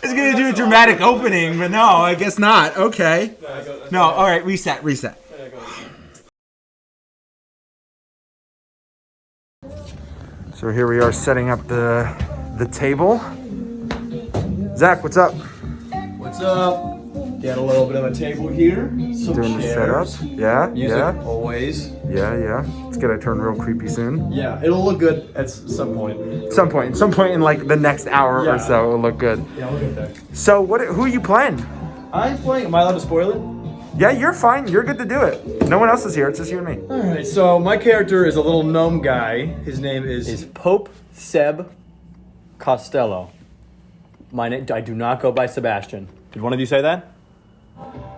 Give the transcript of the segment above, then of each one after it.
was gonna do a dramatic opening, but no, I guess not. Okay. No, all right, reset. So here we are setting up the table. Zach, what's up? What's up? Got a little bit of a table here. Some Doing chairs. the setup. Yeah, Music, yeah. always. Yeah. It's gonna turn real creepy soon. Yeah, it'll look good at some point. Some point in like the next hour or so, it'll look good. Yeah, we'll get there. So who are you playing? I'm playing. Am I allowed to spoil it? Yeah, you're fine. You're good to do it. No one else is here. It's just you and me. All right. So my character is a little gnome guy. His name is Pope Seb Costello. My name. I do not go by Sebastian. Did one of you say that?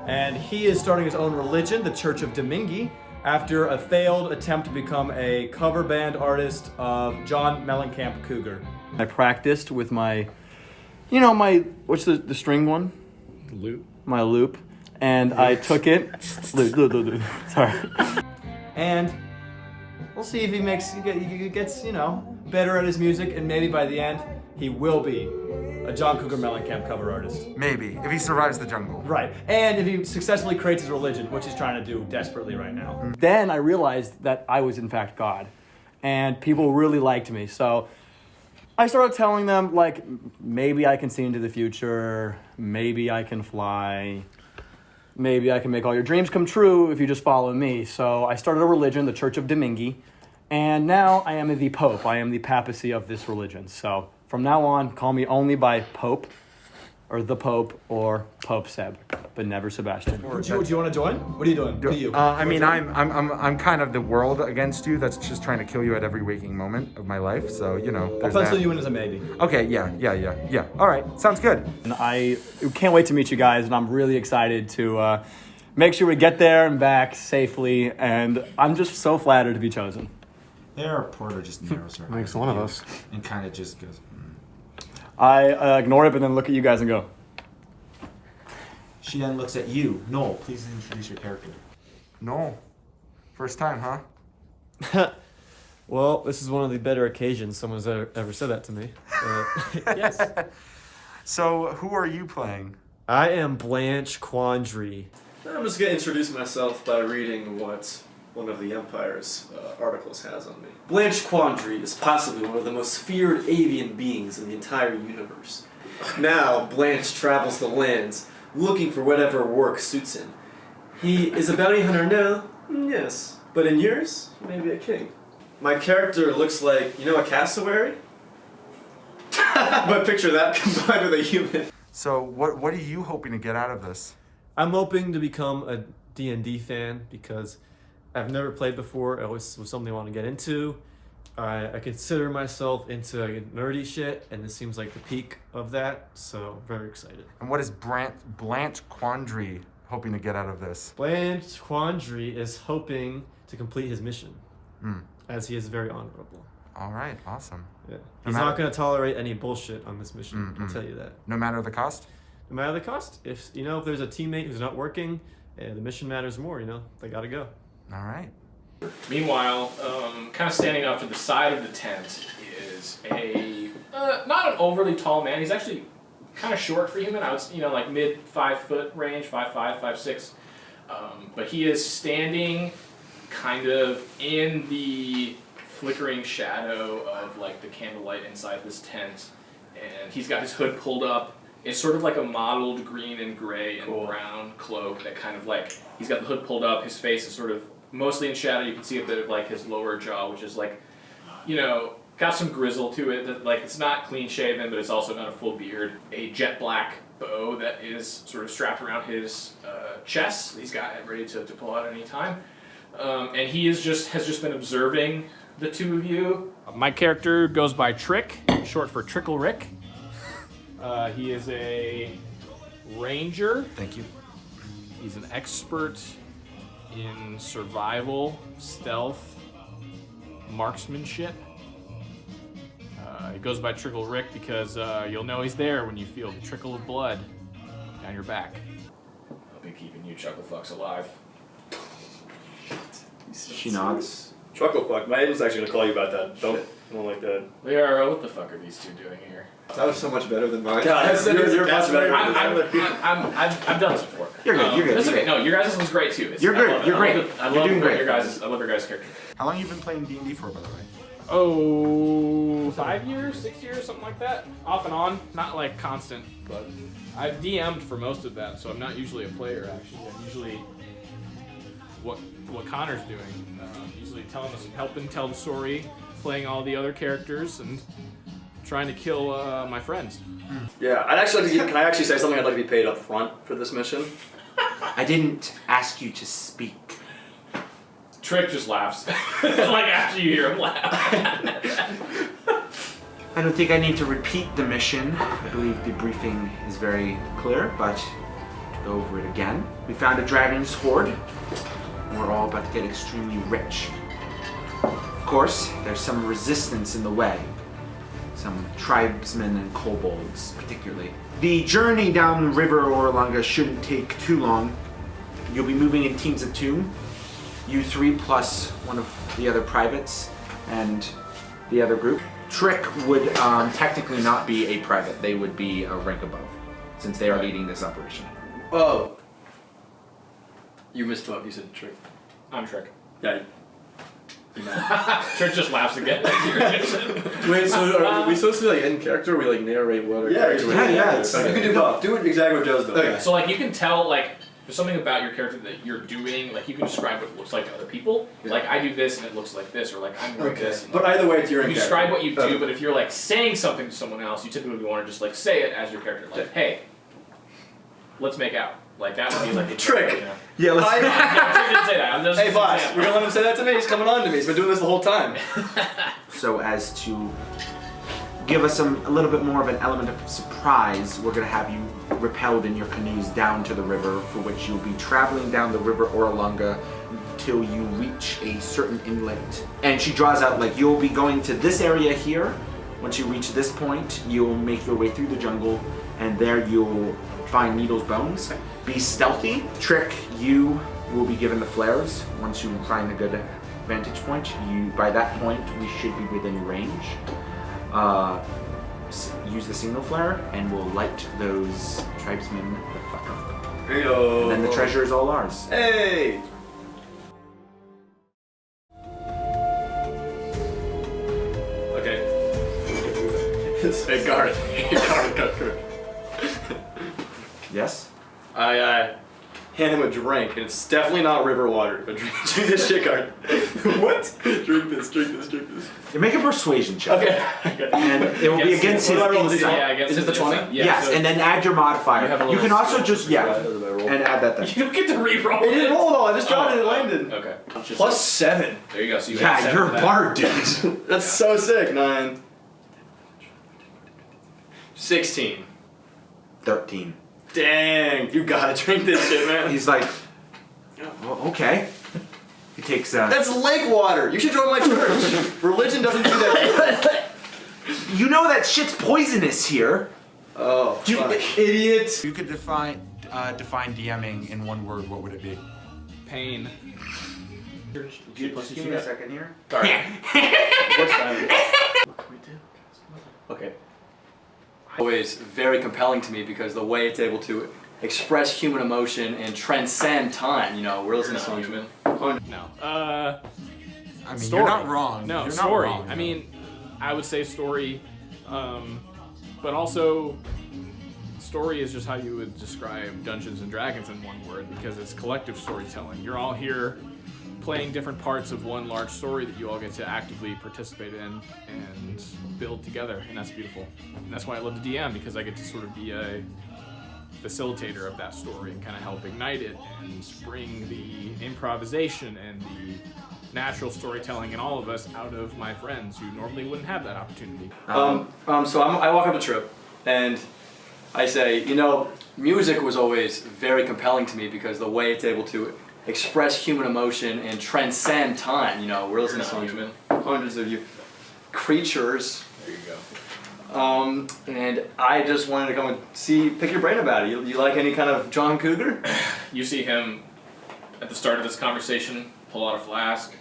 And he is starting his own religion, the Church of Domingi, after a failed attempt to become a cover band artist of John Mellencamp Cougar. I practiced with my, what's the string one? Loop. My loop. And I took it. Loop. Sorry. And we'll see if he gets, better at his music, and maybe by the end, he will be a John Cougar Mellencamp cover artist. Maybe, if he survives the jungle. Right, and if he successfully creates his religion, which he's trying to do desperately right now. Then I realized that I was in fact God, and people really liked me. So I started telling them, like, maybe I can see into the future, maybe I can fly, maybe I can make all your dreams come true if you just follow me. So I started a religion, the Church of Domingi, and now I am the Pope. I am the papacy of this religion. So from now on, call me only by Pope, or the Pope, or Pope Seb, but never Sebastian. Do you want to join? What are you doing? What are you? I'm kind of the world against you that's just trying to kill you at every waking moment of my life. So, I'll pencil you in as a maybe. Okay, yeah. All right, sounds good. And I can't wait to meet you guys, and I'm really excited to make sure we get there and back safely, and I'm just so flattered to be chosen. There, Porter just narrows her Makes one of us. and kind of just goes. I ignore it, but then look at you guys and go. She then looks at you. No, please introduce your character. No, first time, huh? Well, this is one of the better occasions someone's ever said that to me. Yes. So, who are you playing? I am Blanche Quandary. I'm just going to introduce myself by reading what one of the Empire's articles has on me. Blanche Quandary is possibly one of the most feared avian beings in the entire universe. Now, Blanche travels the lands, looking for whatever work suits him. He is a bounty hunter now, yes, but in years, maybe a king. My character looks like, a cassowary? But picture that combined with a human. So, what are you hoping to get out of this? I'm hoping to become a D&D fan because I've never played before. It was something I want to get into. I consider myself into nerdy shit, and this seems like the peak of that, so very excited. And what is Blanche Quandary hoping to get out of this? Blanche Quandary is hoping to complete his mission, as he is very honorable. All right, awesome. Yeah. He's not going to tolerate any bullshit on this mission, I'll tell you that. No matter the cost? No matter the cost. If there's a teammate who's not working, the mission matters more, they got to go. All right. Meanwhile, kind of standing off to the side of the tent is a not an overly tall man. He's actually kind of short for human. I was like mid 5 foot range, 5'5", 5'6". But he is standing kind of in the flickering shadow of like the candlelight inside this tent, and he's got his hood pulled up. It's sort of like a mottled green and gray and brown cloak that kind of like he's got the hood pulled up. His face is sort of mostly in shadow. You can see a bit of like his lower jaw, which is like, got some grizzle to it. That like it's not clean shaven, but it's also not a full beard. A jet black bow that is sort of strapped around his chest. He's got it ready to pull out at any time. And he has just been observing the two of you. My character goes by Trick, short for Trickle Rick. He is a ranger. Thank you. He's an expert in survival, stealth, marksmanship. He goes by Trickle Rick because you'll know he's there when you feel the trickle of blood down your back. I'll be keeping you chuckle fucks alive. She nods. Chucklefuck. My agent's actually gonna call you about that. I don't like that. Liara, what the fuck are these two doing here? That was so much better than mine. God, you're much better. I've done this before. You're good, you're good, That's you're okay. No, your guys' was great too. You're good, I love it. you're I great. love it. I You're love doing what great. I love your guys' character. How long have you been playing D&D for, by the way? Oh, 5 years, 6 years, something like that. Off and on, not like constant, but I've DM'd for most of that, so I'm not usually a player. Actually, I'm usually what Connor's doing. Usually helping tell the story, playing all the other characters, and trying to kill my friends. Yeah, I'd actually like to can I actually say something? I'd like to be paid up front for this mission. I didn't ask you to speak. Trick just laughs, like after you hear him laugh. I don't think I need to repeat the mission. I believe the briefing is very clear, but to go over it again. We found a dragon's hoard. We're all about to get extremely rich. Of course, there's some resistance in the way. Some tribesmen and kobolds, particularly. The journey down the river Orlanga shouldn't take too long. You'll be moving in teams of 2. You 3 plus one of the other privates and the other group. Trick would technically not be a private. They would be a rank above, since they are leading this operation. Oh. You misspoke. You said Trick. I'm Trick. Yeah. Trick just laughs again. Wait, so are we supposed to be like in character, or we like narrate what our character yeah, is? yeah, it's- You can do both. Do it exactly what Joe's doing. Okay. So like you can tell like there's something about your character that you're doing, like you can describe what it looks like to other people. Yeah. Like I do this and it looks like this, or like I'm doing Okay. this. And, But either way, it's your you in describe character. what you do, but if you're like saying something to someone else, you typically want to just like say it as your character. Like, hey, let's make out. Like that would be like a Trick. You know? Yeah, let's. No, Trick didn't say that. I'm just Hey an boss, example. we're gonna let him say that to me. He's coming on to me. He's been doing this the whole time. So as to give us a little bit more of an element of surprise, we're going to have you repelled in your canoes down to the river, for which you'll be traveling down the river Orlanga until you reach a certain inlet. And she draws out, like, you'll be going to this area here. Once you reach this point, you'll make your way through the jungle, and there you'll find Needle's bones. Be stealthy. Trick, you will be given the flares. Once you find a good vantage point, by that point, we should be within range. Use the signal flare, and we'll light those tribesmen the fuck up. Here you go. And then the treasure is all ours. Hey! Okay. Hey, guard. Guard. Yes? I hand him a drink, and it's definitely not river water. But drink this shit, guard. What? Drink this. You make a persuasion check. Okay. And it will be Yes. against What his do I roll? insight. Yeah, I guess Is it the 20? Yeah, Yes, so and then add your modifier. You have a You little can also skill. just, yeah, and add that then. you don't get to re-roll. It didn't roll though. I just dropped it. It landed. Okay. Plus 7. There you go. So you Yeah, add 7 you're to a that. bard, dude. That's so sick. 9. 16. 13. Dang, you gotta drink this shit, man. He's like, well, okay. He takes, That's lake water. You should join my church. Religion doesn't do that. you know that shit's poisonous here. Oh, You fuck. idiot. You could define DMing in one word, what would it be? Pain. Just give me a second here. Sorry. What's that? Okay. Always very compelling to me because the way it's able to express human emotion and transcend time. You know, we're listening to Not something. human. No. I mean, Story. you're not wrong. No, you're story. Not wrong, I mean, I would say story, but also story is just how you would describe Dungeons and Dragons in one word because it's collective storytelling. You're all here playing different parts of one large story that you all get to actively participate in and build together, and that's beautiful. And that's why I love the DM, because I get to sort of be a facilitator of that story and kind of help ignite it and bring the improvisation and the natural storytelling in all of us out of my friends who normally wouldn't have that opportunity. So I walk up to Trip and I say, you know, music was always very compelling to me because the way it's able to express human emotion and transcend time. You know, we're listening to You're not songs, human. hundreds of you creatures. There you go. And I just wanted to come and pick your brain about it. You like any kind of John Cougar? You see him at the start of this conversation pull out a flask.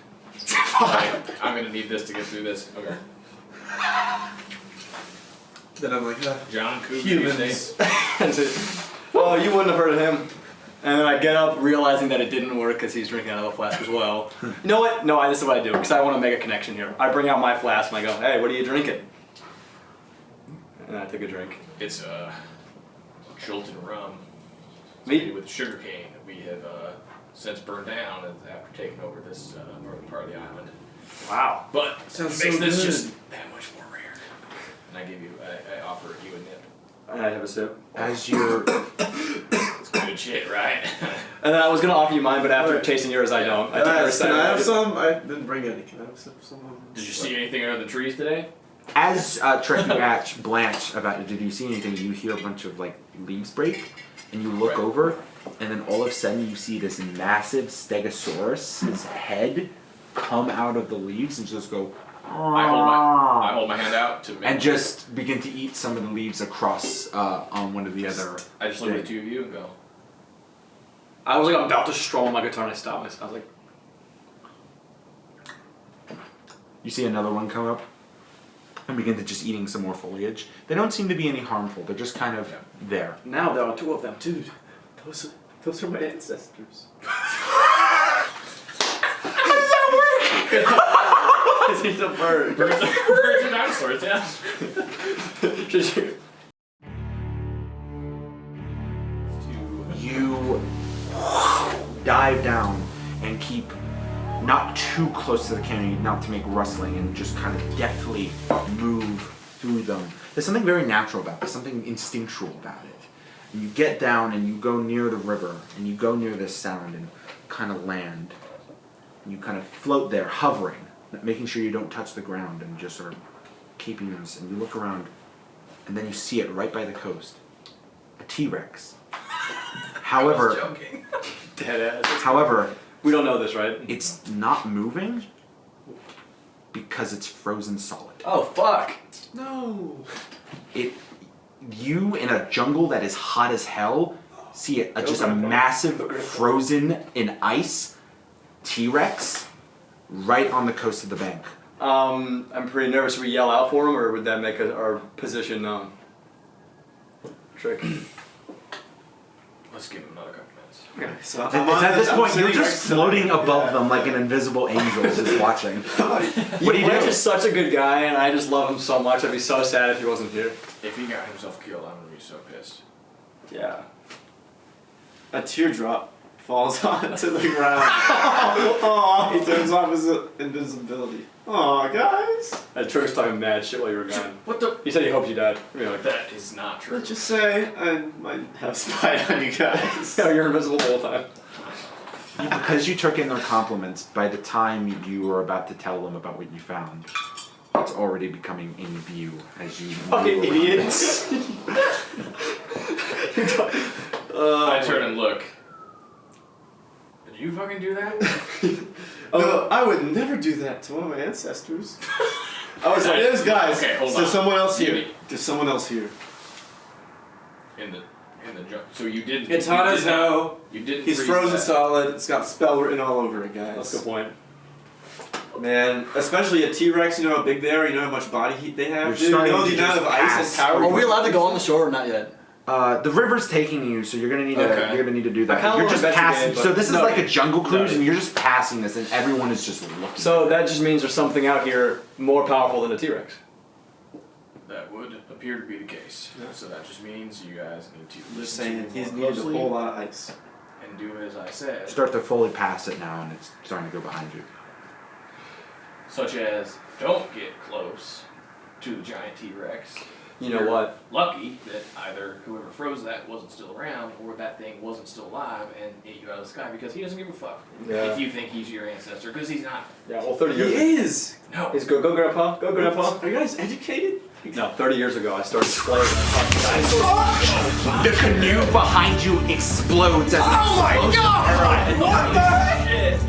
Like, I'm gonna need this to get through this. Okay. Then I'm like, John Cougar. humans. That's it. Oh, you wouldn't have heard of him. And then I get up realizing that it didn't work because he's drinking out of a flask as well. You know what? No, this is what I do because I want to make a connection here. I bring out my flask and I go, hey, what are you drinking? And I took a drink. It's jolted rum. Me? With sugar cane that we have since burned down after taking over this northern part of the island. Wow. But Sounds it makes so this good. just that much more rare. And I offer you a nip. And I have a sip. As you're It's good shit, right? And then I was going to offer you mine, but after Right. tasting yours, I don't. I Can took I, a sip. have some? I didn't bring any. Can I have some? Did you see anything under the trees today? As Trek, you ask Blanche about did you see anything, you hear a bunch of like leaves break, and you look Right. over, and then all of a sudden you see this massive Stegosaurus's head come out of the leaves and just go. I hold my hand out to make And just begin to eat some of the leaves across on one of the other. I just look at the two of you and go, I was like about to strum on my guitar and I stopped myself. I was like, You see another one come up and begin to just eating some more foliage. They don't seem to be any harmful. They're just kind of there. now there are two of them. Dude, those are my ancestors. He's a bird. birds and dinosaurs, yeah. You dive down and keep not too close to the canyon, not to make rustling, and just kind of deftly move through them. There's something very natural about it. There's something instinctual about it. And you get down and you go near the river, and you go near this sound and kind of land. And you kind of float there, hovering, making sure you don't touch the ground, and just sort of keeping this. And you look around, and then you see it right by the coast. A T-Rex. However, Joking. Dead ass. however, We don't know this, right? it's not moving because it's frozen solid. Oh, fuck. No. You in a jungle that is hot as hell see just a massive frozen in ice T-Rex right on the coast of the bank. I'm pretty nervous. Should we yell out for him, or would that make our position known? Trick. Let's give him another couple minutes. Okay, so It's at this point you're just floating above them like an invisible angel just watching. What do you Blanche do? is such a good guy, and I just love him so much. I'd be so sad if he wasn't here. If he got himself killed, I'm gonna be so pissed. Yeah. A teardrop falls onto the ground. Oh, he turns off his invisibility. Oh, guys. Trick's talking mad shit while you were gone. What the? He said he hoped you died. I mean, like, That is not true. Let's just say I might have spied on you guys. yeah, you're invisible the whole time. Because you took in their compliments, by the time you were about to tell them about what you found, it's already becoming in view as you Fucking move around. idiots. I turn and look. Did you fucking do that? No, I would never do that to one of my ancestors. I was like, there's guys. Okay, hold There's on. someone else here. Beauty. There's someone else here. In the junk. So you didn't. It's you hot did as not- hell. You didn't. He's freeze frozen that. solid. It's got spell written all over it, guys. That's a good point. Man, especially a T-Rex, you know how big they are, you know how much body heat they have? You're Dude, you starting know to the amount just of ice pass and power. Are we allowed to go on the shore or not yet? The river's taking you, so you're gonna need to Okay. you're gonna need to do I that. kinda You're wanna just investigate, passing. but- So this is No. like a jungle cruise, No. and you're just passing this, and everyone is just looking. So that just means there's something out here more powerful than a T-Rex. That would appear to be the case. So that just means you guys need to I'm just listen saying, to he's me more needed a closely whole lot of ice. and do as I said. start to fully pass it now, and it's starting to go behind you. Such as, don't get close to the giant T-Rex. You know what? Lucky that either whoever froze that wasn't still around, or that thing wasn't still alive and ate you out of the sky, because he doesn't give a fuck Yeah. if you think he's your ancestor, because he's not. Yeah, well, 30 He years is! No. ago. Go, Grandpa. Go, Grandpa. Are you guys educated? No, 30 years ago, I started playing dinosaurs. The canoe behind you explodes as Oh my god! What the shit?